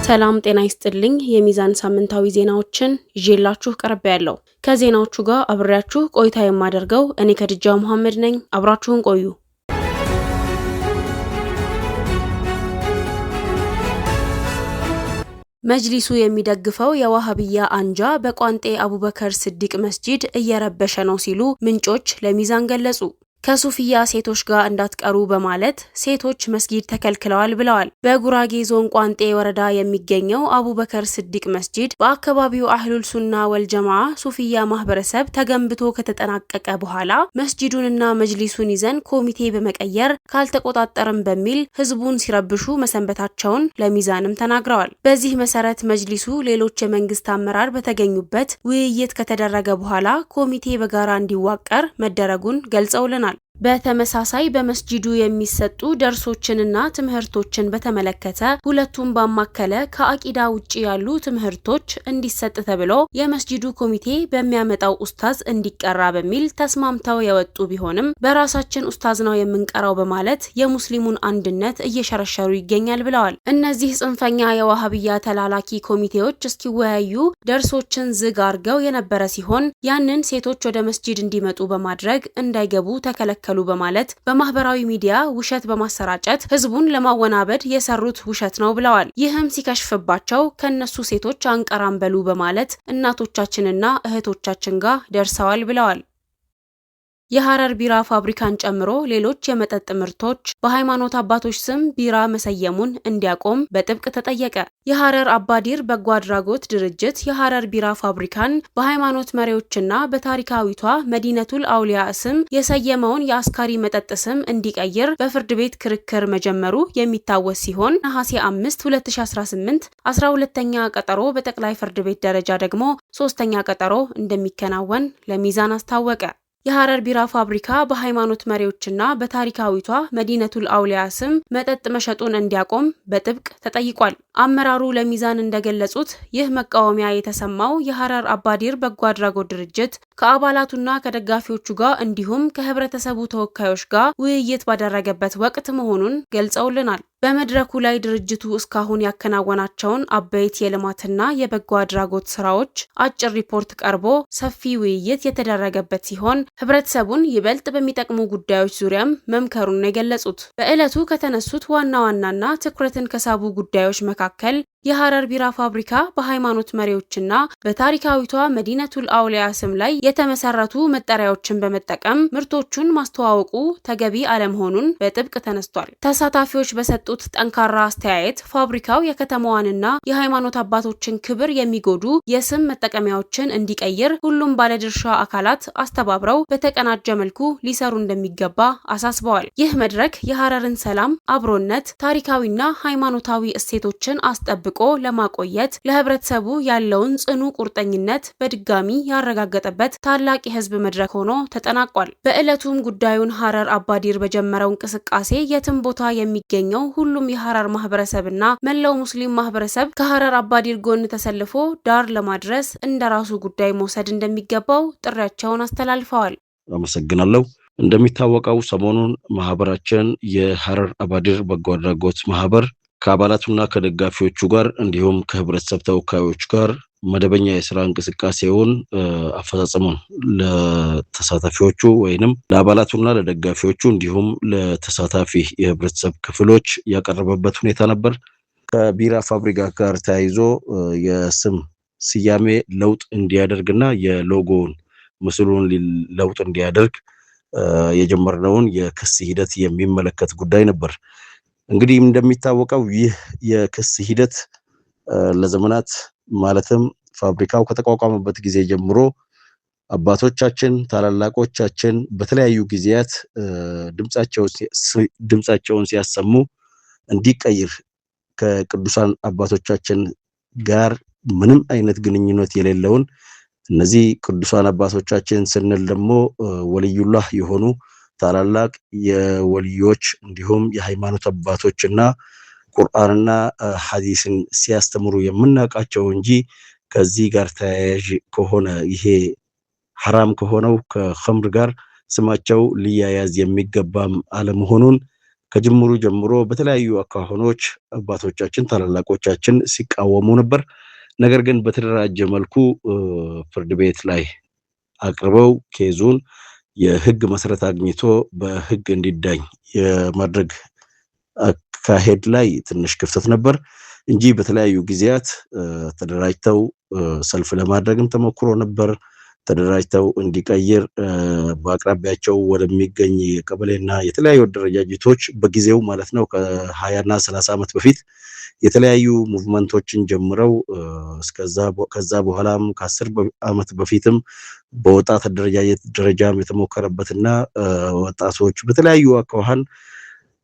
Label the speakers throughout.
Speaker 1: ሰላም ጤና ይስጥልኝ። የሚዛን ሳምንታዊ ዜናዎችን ይዤላችሁ ቀርቤያለሁ። ከዜናዎቹ ጋር አብሬያችሁ ቆይታ የማደርገው እኔ ከድጃ መሐመድ ነኝ። አብራችሁን ቆዩ። መጅሊሱ የሚደግፈው የዋሃብያ አንጃ በቋንጤ አቡበከር ስዲቅ መስጂድ እየረበሸ ነው ሲሉ ምንጮች ለሚዛን ገለጹ። ከሱፊያ ሴቶች ጋር እንዳትቀሩ በማለት ሴቶች መስጊድ ተከልክለዋል ብለዋል። በጉራጌ ዞን ቋንጤ ወረዳ የሚገኘው አቡበከር ስዲቅ መስጂድ በአካባቢው አህሉል ሱና ወልጀማዓ ሱፊያ ማህበረሰብ ተገንብቶ ከተጠናቀቀ በኋላ መስጂዱንና መጅሊሱን ይዘን ኮሚቴ በመቀየር ካልተቆጣጠርም በሚል ህዝቡን ሲረብሹ መሰንበታቸውን ለሚዛንም ተናግረዋል። በዚህ መሰረት መጅሊሱ ሌሎች የመንግስት አመራር በተገኙበት ውይይት ከተደረገ በኋላ ኮሚቴ በጋራ እንዲዋቀር መደረጉን ገልጸውልናል። በተመሳሳይ በመስጂዱ የሚሰጡ ደርሶችንና ትምህርቶችን በተመለከተ ሁለቱም ባማከለ ከአቂዳ ውጪ ያሉ ትምህርቶች እንዲሰጥ ተብሎ የመስጂዱ ኮሚቴ በሚያመጣው ኡስታዝ እንዲቀራ በሚል ተስማምተው የወጡ ቢሆንም በራሳችን ኡስታዝ ነው የምንቀራው በማለት የሙስሊሙን አንድነት እየሸረሸሩ ይገኛል ብለዋል። እነዚህ ጽንፈኛ የዋሃብያ ተላላኪ ኮሚቴዎች እስኪወያዩ ደርሶችን ዝግ አድርገው የነበረ ሲሆን ያንን ሴቶች ወደ መስጂድ እንዲመጡ በማድረግ እንዳይገቡ ተከለከሉ በማለት በማህበራዊ ሚዲያ ውሸት በማሰራጨት ህዝቡን ለማወናበድ የሰሩት ውሸት ነው ብለዋል። ይህም ሲከሽፍባቸው ከነሱ ሴቶች አንቀራም በሉ በማለት እናቶቻችንና እህቶቻችን ጋር ደርሰዋል ብለዋል። የሐረር ቢራ ፋብሪካን ጨምሮ ሌሎች የመጠጥ ምርቶች በሃይማኖት አባቶች ስም ቢራ መሰየሙን እንዲያቆም በጥብቅ ተጠየቀ። የሐረር አባዲር በጎ አድራጎት ድርጅት የሐረር ቢራ ፋብሪካን በሃይማኖት መሪዎችና በታሪካዊቷ መዲነቱል አውሊያ ስም የሰየመውን የአስካሪ መጠጥ ስም እንዲቀይር በፍርድ ቤት ክርክር መጀመሩ የሚታወስ ሲሆን ነሐሴ 5 2018 12ኛ ቀጠሮ በጠቅላይ ፍርድ ቤት ደረጃ ደግሞ 3ኛ ቀጠሮ እንደሚከናወን ለሚዛን አስታወቀ። የሐረር ቢራ ፋብሪካ በሃይማኖት መሪዎችና በታሪካዊቷ መዲነቱል አውሊያ ስም መጠጥ መሸጡን እንዲያቆም በጥብቅ ተጠይቋል። አመራሩ ለሚዛን እንደገለጹት ይህ መቃወሚያ የተሰማው የሐረር አባዲር በጎ አድራጎት ድርጅት ከአባላቱና ከደጋፊዎቹ ጋር እንዲሁም ከህብረተሰቡ ተወካዮች ጋር ውይይት ባደረገበት ወቅት መሆኑን ገልጸውልናል። በመድረኩ ላይ ድርጅቱ እስካሁን ያከናወናቸውን አበይት የልማትና የበጎ አድራጎት ስራዎች አጭር ሪፖርት ቀርቦ ሰፊ ውይይት የተደረገበት ሲሆን ህብረተሰቡን ይበልጥ በሚጠቅሙ ጉዳዮች ዙሪያም መምከሩን ነው የገለጹት። በዕለቱ ከተነሱት ዋና ዋናና ትኩረትን ከሳቡ ጉዳዮች መካከል የሐረር ቢራ ፋብሪካ በሃይማኖት መሪዎችና በታሪካዊቷ መዲነቱል አውሊያ ስም ላይ የተመሰረቱ መጠሪያዎችን በመጠቀም ምርቶቹን ማስተዋወቁ ተገቢ አለመሆኑን በጥብቅ ተነስቷል። ተሳታፊዎች በሰጡት ጠንካራ አስተያየት ፋብሪካው የከተማዋንና የሃይማኖት አባቶችን ክብር የሚጎዱ የስም መጠቀሚያዎችን እንዲቀይር ሁሉም ባለድርሻ አካላት አስተባብረው በተቀናጀ መልኩ ሊሰሩ እንደሚገባ አሳስበዋል። ይህ መድረክ የሐረርን ሰላም፣ አብሮነት፣ ታሪካዊና ሃይማኖታዊ እሴቶችን አስጠብቆ ለማቆየት ለህብረተሰቡ ያለውን ጽኑ ቁርጠኝነት በድጋሚ ያረጋገጠበት ታላቅ የህዝብ መድረክ ሆኖ ተጠናቋል። በዕለቱም ጉዳዩን ሐረር አባዲር በጀመረው እንቅስቃሴ የትም ቦታ የሚገኘው ሁሉም የሐረር ማህበረሰብና መላው ሙስሊም ማህበረሰብ ከሐረር አባዲር ጎን ተሰልፎ ዳር ለማድረስ እንደራሱ ጉዳይ መውሰድ እንደሚገባው ጥሪያቸውን አስተላልፈዋል።
Speaker 2: አመሰግናለሁ። እንደሚታወቀው ሰሞኑን ማህበራችን የሐረር አባዲር በጎ አድራጎት ማህበር ከአባላቱና ከደጋፊዎቹ ጋር እንዲሁም ከህብረተሰብ ተወካዮች ጋር መደበኛ የስራ እንቅስቃሴውን አፈጻጸሙን ለተሳታፊዎቹ ወይንም ለአባላቱና ለደጋፊዎቹ እንዲሁም ለተሳታፊ የህብረተሰብ ክፍሎች ያቀረበበት ሁኔታ ነበር። ከቢራ ፋብሪካ ጋር ተያይዞ የስም ስያሜ ለውጥ እንዲያደርግና የሎጎውን ምስሉን ለውጥ እንዲያደርግ የጀመርነውን የክስ ሂደት የሚመለከት ጉዳይ ነበር። እንግዲህ እንደሚታወቀው ይህ የክስ ሂደት ለዘመናት ማለትም ፋብሪካው ከተቋቋመበት ጊዜ ጀምሮ አባቶቻችን ታላላቆቻችን በተለያዩ ጊዜያት ድምጻቸውን ሲያሰሙ እንዲቀይር ከቅዱሳን አባቶቻችን ጋር ምንም አይነት ግንኙነት የሌለውን እነዚህ ቅዱሳን አባቶቻችን ስንል ደግሞ ወልዩላህ የሆኑ ታላላቅ የወልዮች እንዲሁም የሃይማኖት አባቶችና ቁርአንና ሐዲስን ሲያስተምሩ የምናውቃቸው እንጂ ከዚህ ጋር ተያያዥ ከሆነ ይሄ ሐራም ከሆነው ከኸምር ጋር ስማቸው ሊያያዝ የሚገባም አለመሆኑን ከጅምሩ ጀምሮ በተለያዩ አካሆኖች አባቶቻችን ታላላቆቻችን ሲቃወሙ ነበር። ነገር ግን በተደራጀ መልኩ ፍርድ ቤት ላይ አቅርበው ኬዙን የህግ መሰረት አግኝቶ በህግ እንዲዳኝ የማድረግ አካሄድ ላይ ትንሽ ክፍተት ነበር እንጂ በተለያዩ ጊዜያት ተደራጅተው ሰልፍ ለማድረግም ተሞክሮ ነበር። ተደራጅተው እንዲቀይር በአቅራቢያቸው ወደሚገኝ ቀበሌና የተለያዩ አደረጃጀቶች በጊዜው ማለት ነው ከ20 እና 30 ዓመት በፊት የተለያዩ ሙቭመንቶችን ጀምረው ከዛ በኋላም ከ10 ዓመት በፊትም በወጣት አደረጃጀት ደረጃም የተሞከረበትና ወጣቶች በተለያዩ አኳኋን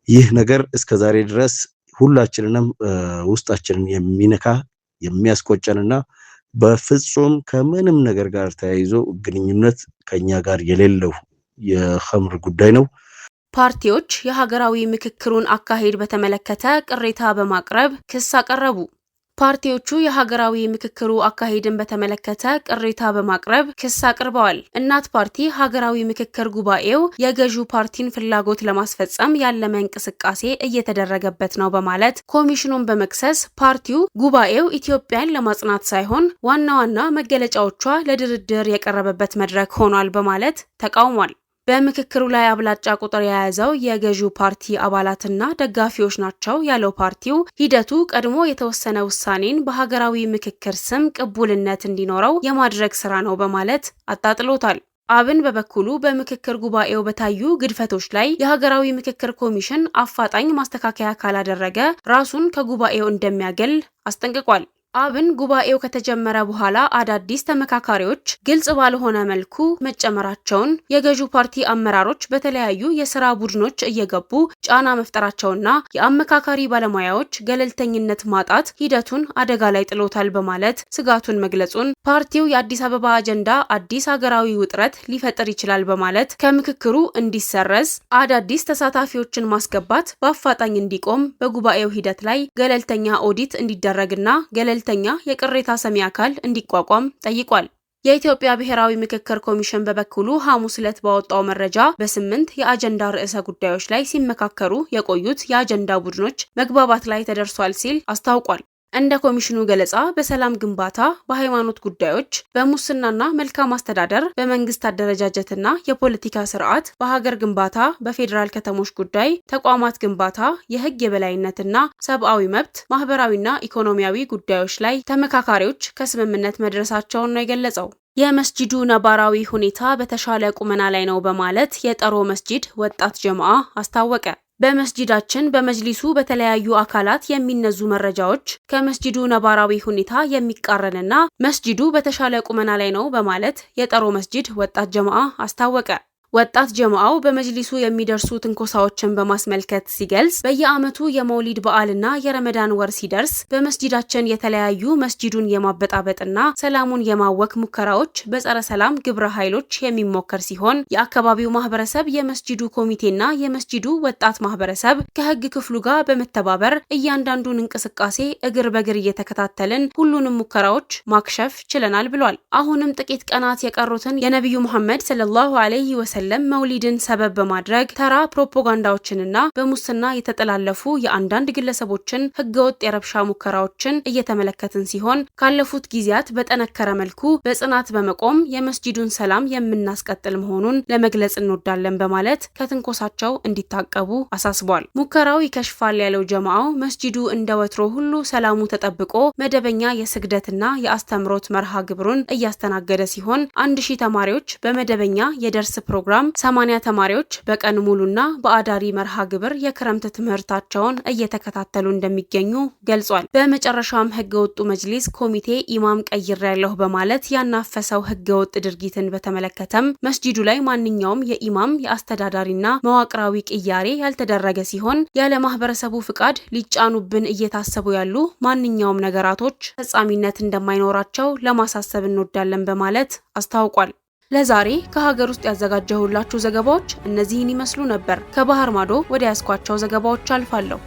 Speaker 2: ይህ ነገር እስከዛሬ ድረስ ሁላችንንም ውስጣችንን የሚነካ የሚያስቆጨንና በፍጹም ከምንም ነገር ጋር ተያይዞ ግንኙነት ከኛ ጋር የሌለው የኸምር ጉዳይ ነው።
Speaker 1: ፓርቲዎች የሀገራዊ ምክክሩን አካሄድ በተመለከተ ቅሬታ በማቅረብ ክስ አቀረቡ። ፓርቲዎቹ የሀገራዊ ምክክሩ አካሄድን በተመለከተ ቅሬታ በማቅረብ ክስ አቅርበዋል። እናት ፓርቲ ሀገራዊ ምክክር ጉባኤው የገዢው ፓርቲን ፍላጎት ለማስፈጸም ያለመ እንቅስቃሴ እየተደረገበት ነው በማለት ኮሚሽኑን በመክሰስ ፓርቲው ጉባኤው ኢትዮጵያን ለማጽናት ሳይሆን ዋና ዋና መገለጫዎቿ ለድርድር የቀረበበት መድረክ ሆኗል በማለት ተቃውሟል። በምክክሩ ላይ አብላጫ ቁጥር የያዘው የገዢው ፓርቲ አባላትና ደጋፊዎች ናቸው ያለው ፓርቲው ሂደቱ ቀድሞ የተወሰነ ውሳኔን በሀገራዊ ምክክር ስም ቅቡልነት እንዲኖረው የማድረግ ስራ ነው በማለት አጣጥሎታል። አብን በበኩሉ በምክክር ጉባኤው በታዩ ግድፈቶች ላይ የሀገራዊ ምክክር ኮሚሽን አፋጣኝ ማስተካከያ ካላደረገ ራሱን ከጉባኤው እንደሚያገል አስጠንቅቋል። አብን ጉባኤው ከተጀመረ በኋላ አዳዲስ ተመካካሪዎች ግልጽ ባልሆነ መልኩ መጨመራቸውን የገዢው ፓርቲ አመራሮች በተለያዩ የስራ ቡድኖች እየገቡ ጫና መፍጠራቸውና የአመካካሪ ባለሙያዎች ገለልተኝነት ማጣት ሂደቱን አደጋ ላይ ጥሎታል በማለት ስጋቱን መግለጹን ፓርቲው የአዲስ አበባ አጀንዳ አዲስ ሀገራዊ ውጥረት ሊፈጥር ይችላል በማለት ከምክክሩ እንዲሰረዝ አዳዲስ ተሳታፊዎችን ማስገባት በአፋጣኝ እንዲቆም በጉባኤው ሂደት ላይ ገለልተኛ ኦዲት እንዲደረግና ገለልተኛ የቅሬታ ሰሚ አካል እንዲቋቋም ጠይቋል። የኢትዮጵያ ብሔራዊ ምክክር ኮሚሽን በበኩሉ ሐሙስ ዕለት ባወጣው መረጃ በ8 የአጀንዳ ርዕሰ ጉዳዮች ላይ ሲመካከሩ የቆዩት የአጀንዳ ቡድኖች መግባባት ላይ ተደርሷል ሲል አስታውቋል። እንደ ኮሚሽኑ ገለጻ በሰላም ግንባታ፣ በሃይማኖት ጉዳዮች፣ በሙስናና መልካም አስተዳደር፣ በመንግስት አደረጃጀትና የፖለቲካ ስርዓት፣ በሀገር ግንባታ፣ በፌዴራል ከተሞች ጉዳይ፣ ተቋማት ግንባታ፣ የህግ የበላይነትና ሰብአዊ መብት፣ ማህበራዊና ኢኮኖሚያዊ ጉዳዮች ላይ ተመካካሪዎች ከስምምነት መድረሳቸውን ነው የገለጸው። የመስጂዱ ነባራዊ ሁኔታ በተሻለ ቁመና ላይ ነው በማለት የጠሮ መስጂድ ወጣት ጀማዓ አስታወቀ። በመስጂዳችን በመጅሊሱ በተለያዩ አካላት የሚነዙ መረጃዎች ከመስጂዱ ነባራዊ ሁኔታ የሚቃረንና መስጂዱ በተሻለ ቁመና ላይ ነው በማለት የጠሮ መስጂድ ወጣት ጀማዓ አስታወቀ። ወጣት ጀማዓው በመጅሊሱ የሚደርሱ ትንኮሳዎችን በማስመልከት ሲገልጽ በየዓመቱ የመውሊድ በዓልና የረመዳን ወር ሲደርስ በመስጂዳችን የተለያዩ መስጂዱን የማበጣበጥና ሰላሙን የማወክ ሙከራዎች በጸረ ሰላም ግብረ ኃይሎች የሚሞከር ሲሆን የአካባቢው ማህበረሰብ የመስጂዱ ኮሚቴና የመስጂዱ ወጣት ማህበረሰብ ከህግ ክፍሉ ጋር በመተባበር እያንዳንዱን እንቅስቃሴ እግር በእግር እየተከታተልን ሁሉንም ሙከራዎች ማክሸፍ ችለናል ብሏል። አሁንም ጥቂት ቀናት የቀሩትን የነቢዩ መሐመድ ሰለላሁ ዐለይሂ ወሰለም መውሊድን ሰበብ በማድረግ ተራ ፕሮፓጋንዳዎችንና በሙስና የተጠላለፉ የአንዳንድ ግለሰቦችን ህገወጥ የረብሻ ሙከራዎችን እየተመለከትን ሲሆን ካለፉት ጊዜያት በጠነከረ መልኩ በጽናት በመቆም የመስጂዱን ሰላም የምናስቀጥል መሆኑን ለመግለጽ እንወዳለን በማለት ከትንኮሳቸው እንዲታቀቡ አሳስቧል። ሙከራው ይከሽፋል ያለው ጀማዓው መስጂዱ እንደ ወትሮ ሁሉ ሰላሙ ተጠብቆ መደበኛ የስግደትና የአስተምሮት መርሃ ግብሩን እያስተናገደ ሲሆን 1000 ተማሪዎች በመደበኛ የደርስ ፕሮግራም 80 ተማሪዎች በቀን ሙሉና በአዳሪ መርሃ ግብር የክረምት ትምህርታቸውን እየተከታተሉ እንደሚገኙ ገልጿል። በመጨረሻም ህገወጡ መጅሊስ ኮሚቴ ኢማም ቀይሬያለሁ በማለት ያናፈሰው ህገወጥ ድርጊትን በተመለከተም መስጂዱ ላይ ማንኛውም የኢማም የአስተዳዳሪና መዋቅራዊ ቅያሬ ያልተደረገ ሲሆን ያለ ማህበረሰቡ ፍቃድ ሊጫኑብን እየታሰቡ ያሉ ማንኛውም ነገራቶች ፈጻሚነት እንደማይኖራቸው ለማሳሰብ እንወዳለን በማለት አስታውቋል። ለዛሬ ከሀገር ውስጥ ያዘጋጀሁላችሁ ዘገባዎች እነዚህን ይመስሉ ነበር። ከባህር ማዶ ወደ ያስኳቸው ዘገባዎች አልፋለሁ።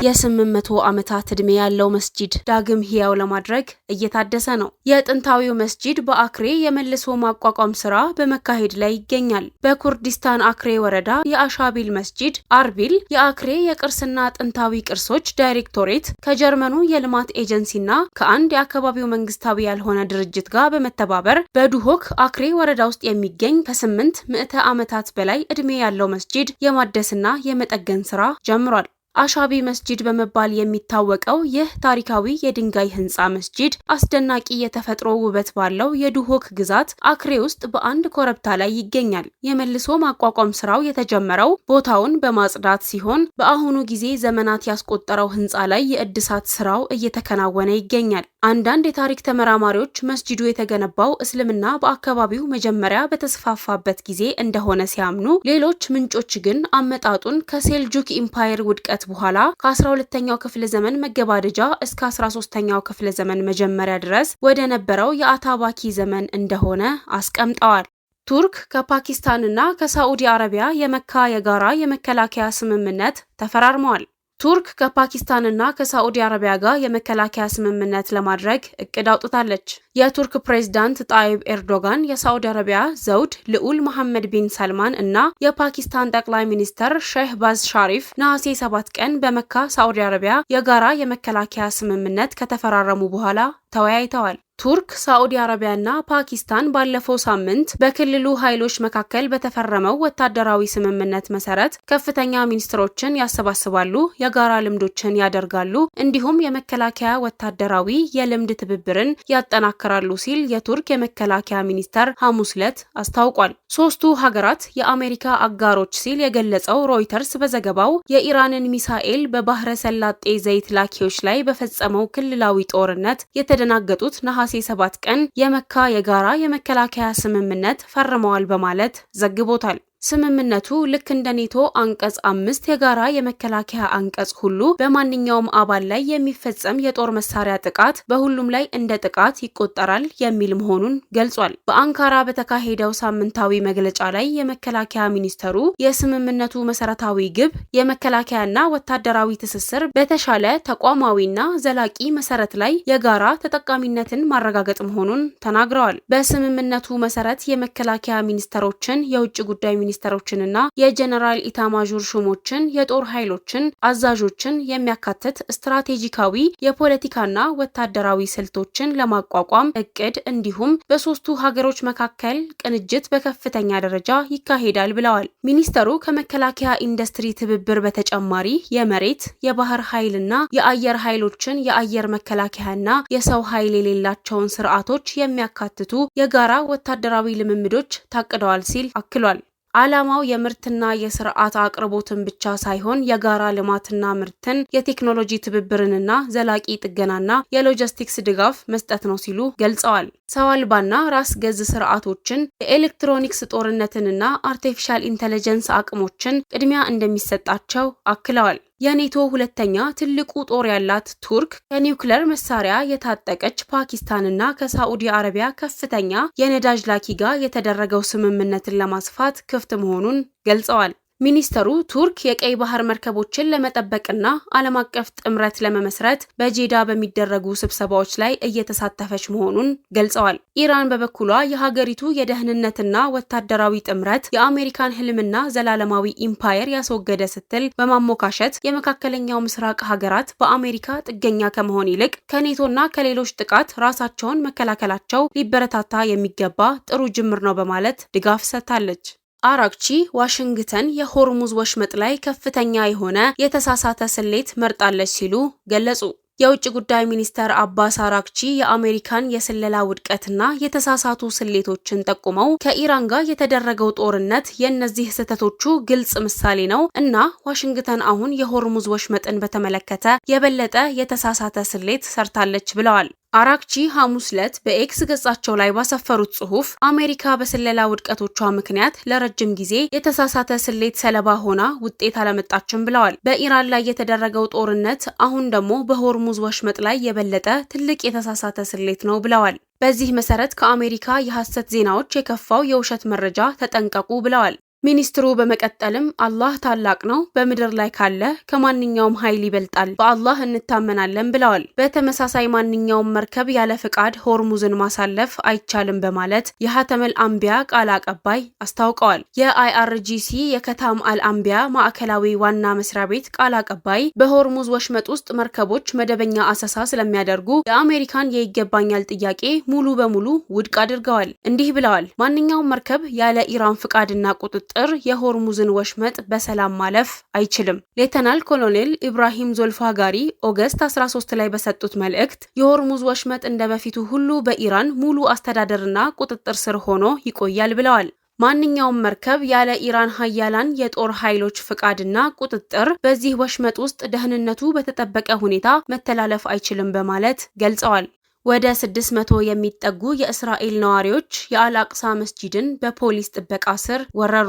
Speaker 1: የ800 ዓመታት ዕድሜ ያለው መስጂድ ዳግም ሕያው ለማድረግ እየታደሰ ነው። የጥንታዊው መስጂድ በአክሬ የመልሶ ማቋቋም ስራ በመካሄድ ላይ ይገኛል። በኩርዲስታን አክሬ ወረዳ የአሻቢል መስጂድ አርቢል የአክሬ የቅርስና ጥንታዊ ቅርሶች ዳይሬክቶሬት ከጀርመኑ የልማት ኤጀንሲና ከአንድ የአካባቢው መንግስታዊ ያልሆነ ድርጅት ጋር በመተባበር በዱሆክ አክሬ ወረዳ ውስጥ የሚገኝ ከ8 ምዕተ ዓመታት በላይ ዕድሜ ያለው መስጂድ የማደስና የመጠገን ስራ ጀምሯል። አሻቢ መስጂድ በመባል የሚታወቀው ይህ ታሪካዊ የድንጋይ ህንፃ መስጂድ አስደናቂ የተፈጥሮ ውበት ባለው የዱሆክ ግዛት አክሬ ውስጥ በአንድ ኮረብታ ላይ ይገኛል። የመልሶ ማቋቋም ስራው የተጀመረው ቦታውን በማጽዳት ሲሆን በአሁኑ ጊዜ ዘመናት ያስቆጠረው ህንፃ ላይ የእድሳት ስራው እየተከናወነ ይገኛል። አንዳንድ የታሪክ ተመራማሪዎች መስጂዱ የተገነባው እስልምና በአካባቢው መጀመሪያ በተስፋፋበት ጊዜ እንደሆነ ሲያምኑ፣ ሌሎች ምንጮች ግን አመጣጡን ከሴልጁክ ኢምፓየር ውድቀት በኋላ ከ12ኛው ክፍለ ዘመን መገባደጃ እስከ 13ኛው ክፍለ ዘመን መጀመሪያ ድረስ ወደ ነበረው የአታባኪ ዘመን እንደሆነ አስቀምጠዋል። ቱርክ ከፓኪስታንና ከሳዑዲ አረቢያ የመካ የጋራ የመከላከያ ስምምነት ተፈራርመዋል። ቱርክ ከፓኪስታንና ከሳዑዲ አረቢያ ጋር የመከላከያ ስምምነት ለማድረግ እቅድ አውጥታለች። የቱርክ ፕሬዝዳንት ጣይብ ኤርዶጋን የሳዑዲ አረቢያ ዘውድ ልዑል መሐመድ ቢን ሰልማን እና የፓኪስታን ጠቅላይ ሚኒስተር ሼህባዝ ሻሪፍ ነሐሴ 7 ቀን በመካ ሳዑዲ አረቢያ የጋራ የመከላከያ ስምምነት ከተፈራረሙ በኋላ ተወያይተዋል። ቱርክ፣ ሳዑዲ አረቢያና ፓኪስታን ባለፈው ሳምንት በክልሉ ኃይሎች መካከል በተፈረመው ወታደራዊ ስምምነት መሰረት ከፍተኛ ሚኒስትሮችን ያሰባስባሉ፣ የጋራ ልምዶችን ያደርጋሉ፣ እንዲሁም የመከላከያ ወታደራዊ የልምድ ትብብርን ያጠናክራሉ ሲል የቱርክ የመከላከያ ሚኒስተር ሐሙስ ዕለት አስታውቋል። ሶስቱ ሀገራት የአሜሪካ አጋሮች ሲል የገለጸው ሮይተርስ በዘገባው የኢራንን ሚሳኤል በባህረ ሰላጤ ዘይት ላኪዎች ላይ በፈጸመው ክልላዊ ጦርነት የተደናገጡት ነሐሴ 7 ቀን የመካ የጋራ የመከላከያ ስምምነት ፈርመዋል በማለት ዘግቦታል። ስምምነቱ ልክ እንደ ኔቶ አንቀጽ 5 የጋራ የመከላከያ አንቀጽ ሁሉ በማንኛውም አባል ላይ የሚፈጸም የጦር መሳሪያ ጥቃት በሁሉም ላይ እንደ ጥቃት ይቆጠራል የሚል መሆኑን ገልጿል። በአንካራ በተካሄደው ሳምንታዊ መግለጫ ላይ የመከላከያ ሚኒስተሩ የስምምነቱ መሰረታዊ ግብ የመከላከያና ወታደራዊ ትስስር በተሻለ ተቋማዊና ዘላቂ መሰረት ላይ የጋራ ተጠቃሚነትን ማረጋገጥ መሆኑን ተናግረዋል። በስምምነቱ መሰረት የመከላከያ ሚኒስተሮችን፣ የውጭ ጉዳይ ሚኒስተሮችንና የጀነራል ኢታማዦር ሹሞችን፣ የጦር ኃይሎችን አዛዦችን የሚያካትት ስትራቴጂካዊ የፖለቲካና ወታደራዊ ስልቶችን ለማቋቋም እቅድ እንዲሁም በሶስቱ ሀገሮች መካከል ቅንጅት በከፍተኛ ደረጃ ይካሄዳል ብለዋል። ሚኒስተሩ ከመከላከያ ኢንዱስትሪ ትብብር በተጨማሪ የመሬት፣ የባህር ኃይልና የአየር ኃይሎችን የአየር መከላከያና የሰው ኃይል የሌላቸውን ስርዓቶች የሚያካትቱ የጋራ ወታደራዊ ልምምዶች ታቅደዋል ሲል አክሏል። ዓላማው የምርትና የስርዓት አቅርቦትን ብቻ ሳይሆን የጋራ ልማትና ምርትን፣ የቴክኖሎጂ ትብብርንና ዘላቂ ጥገናና የሎጂስቲክስ ድጋፍ መስጠት ነው ሲሉ ገልጸዋል። ሰው አልባና ራስ ገዝ ስርዓቶችን፣ የኤሌክትሮኒክስ ጦርነትንና አርቲፊሻል ኢንተለጀንስ አቅሞችን ቅድሚያ እንደሚሰጣቸው አክለዋል። የኔቶ ሁለተኛ ትልቁ ጦር ያላት ቱርክ ከኒውክለር መሳሪያ የታጠቀች ፓኪስታንና ከሳዑዲ አረቢያ ከፍተኛ የነዳጅ ላኪ ጋር የተደረገው ስምምነትን ለማስፋት ክፍት መሆኑን ገልጸዋል። ሚኒስተሩ ቱርክ የቀይ ባህር መርከቦችን ለመጠበቅና ዓለም አቀፍ ጥምረት ለመመስረት በጄዳ በሚደረጉ ስብሰባዎች ላይ እየተሳተፈች መሆኑን ገልጸዋል። ኢራን በበኩሏ የሀገሪቱ የደህንነትና ወታደራዊ ጥምረት የአሜሪካን ህልምና ዘላለማዊ ኢምፓየር ያስወገደ ስትል በማሞካሸት የመካከለኛው ምስራቅ ሀገራት በአሜሪካ ጥገኛ ከመሆን ይልቅ ከኔቶና ከሌሎች ጥቃት ራሳቸውን መከላከላቸው ሊበረታታ የሚገባ ጥሩ ጅምር ነው በማለት ድጋፍ ሰጥታለች። አራግቺ ዋሽንግተን የሆርሙዝ ወሽመጥ ላይ ከፍተኛ የሆነ የተሳሳተ ስሌት መርጣለች ሲሉ ገለጹ። የውጭ ጉዳይ ሚኒስተር አባስ አራግቺ የአሜሪካን የስለላ ውድቀትና የተሳሳቱ ስሌቶችን ጠቁመው ከኢራን ጋር የተደረገው ጦርነት የእነዚህ ስህተቶቹ ግልጽ ምሳሌ ነው እና ዋሽንግተን አሁን የሆርሙዝ ወሽመጥን በተመለከተ የበለጠ የተሳሳተ ስሌት ሰርታለች ብለዋል። አራግቺ ሐሙስ ዕለት በኤክስ ገጻቸው ላይ ባሰፈሩት ጽሑፍ አሜሪካ በስለላ ውድቀቶቿ ምክንያት ለረጅም ጊዜ የተሳሳተ ስሌት ሰለባ ሆና ውጤት አላመጣችም ብለዋል። በኢራን ላይ የተደረገው ጦርነት አሁን ደግሞ በሆርሙዝ ወሽመጥ ላይ የበለጠ ትልቅ የተሳሳተ ስሌት ነው ብለዋል። በዚህ መሰረት ከአሜሪካ የሐሰት ዜናዎች የከፋው የውሸት መረጃ ተጠንቀቁ ብለዋል። ሚኒስትሩ በመቀጠልም አላህ ታላቅ ነው፣ በምድር ላይ ካለ ከማንኛውም ኃይል ይበልጣል፣ በአላህ እንታመናለን ብለዋል። በተመሳሳይ ማንኛውም መርከብ ያለ ፍቃድ ሆርሙዝን ማሳለፍ አይቻልም በማለት የሀተመል አንቢያ ቃል አቀባይ አስታውቀዋል። የአይአርጂሲ የከታም አልአንቢያ ማዕከላዊ ዋና መስሪያ ቤት ቃል አቀባይ በሆርሙዝ ወሽመጥ ውስጥ መርከቦች መደበኛ አሰሳ ስለሚያደርጉ የአሜሪካን የይገባኛል ጥያቄ ሙሉ በሙሉ ውድቅ አድርገዋል። እንዲህ ብለዋል። ማንኛውም መርከብ ያለ ኢራን ፍቃድና ቁጥጥር የሆርሙዝን ወሽመጥ በሰላም ማለፍ አይችልም። ሌተናል ኮሎኔል ኢብራሂም ዞልፋጋሪ ኦገስት 13 ላይ በሰጡት መልእክት የሆርሙዝ ወሽመጥ እንደበፊቱ ሁሉ በኢራን ሙሉ አስተዳደርና ቁጥጥር ስር ሆኖ ይቆያል ብለዋል። ማንኛውም መርከብ ያለ ኢራን ሀያላን የጦር ኃይሎች ፍቃድና ቁጥጥር በዚህ ወሽመጥ ውስጥ ደህንነቱ በተጠበቀ ሁኔታ መተላለፍ አይችልም በማለት ገልጸዋል። ወደ 600 የሚጠጉ የእስራኤል ነዋሪዎች የአልአቅሳ መስጂድን በፖሊስ ጥበቃ ስር ወረሩ።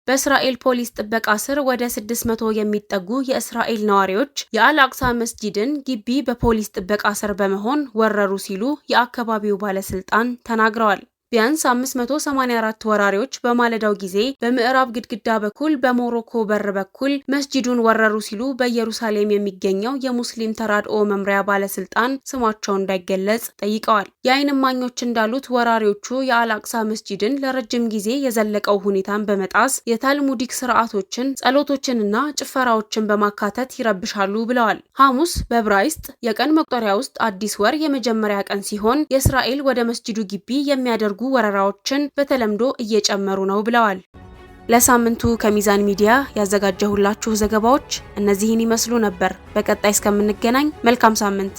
Speaker 1: በእስራኤል ፖሊስ ጥበቃ ስር ወደ 600 የሚጠጉ የእስራኤል ነዋሪዎች የአልአቅሳ መስጂድን ግቢ በፖሊስ ጥበቃ ስር በመሆን ወረሩ ሲሉ የአካባቢው ባለስልጣን ተናግረዋል። ቢያንስ 584 ወራሪዎች በማለዳው ጊዜ በምዕራብ ግድግዳ በኩል በሞሮኮ በር በኩል መስጂዱን ወረሩ ሲሉ በኢየሩሳሌም የሚገኘው የሙስሊም ተራድኦ መምሪያ ባለስልጣን ስማቸው እንዳይገለጽ ጠይቀዋል። የዓይን እማኞች እንዳሉት ወራሪዎቹ የአልአቅሳ መስጂድን ለረጅም ጊዜ የዘለቀው ሁኔታን በመጣስ የታልሙዲክ ስርዓቶችን፣ ጸሎቶችንና ጭፈራዎችን በማካተት ይረብሻሉ ብለዋል። ሐሙስ በዕብራይስጥ የቀን መቁጠሪያ ውስጥ አዲስ ወር የመጀመሪያ ቀን ሲሆን የእስራኤል ወደ መስጂዱ ግቢ የሚያደርጉ ወረራዎችን በተለምዶ እየጨመሩ ነው ብለዋል። ለሳምንቱ ከሚዛን ሚዲያ ያዘጋጀሁላችሁ ዘገባዎች እነዚህን ይመስሉ ነበር። በቀጣይ እስከምንገናኝ መልካም ሳምንት።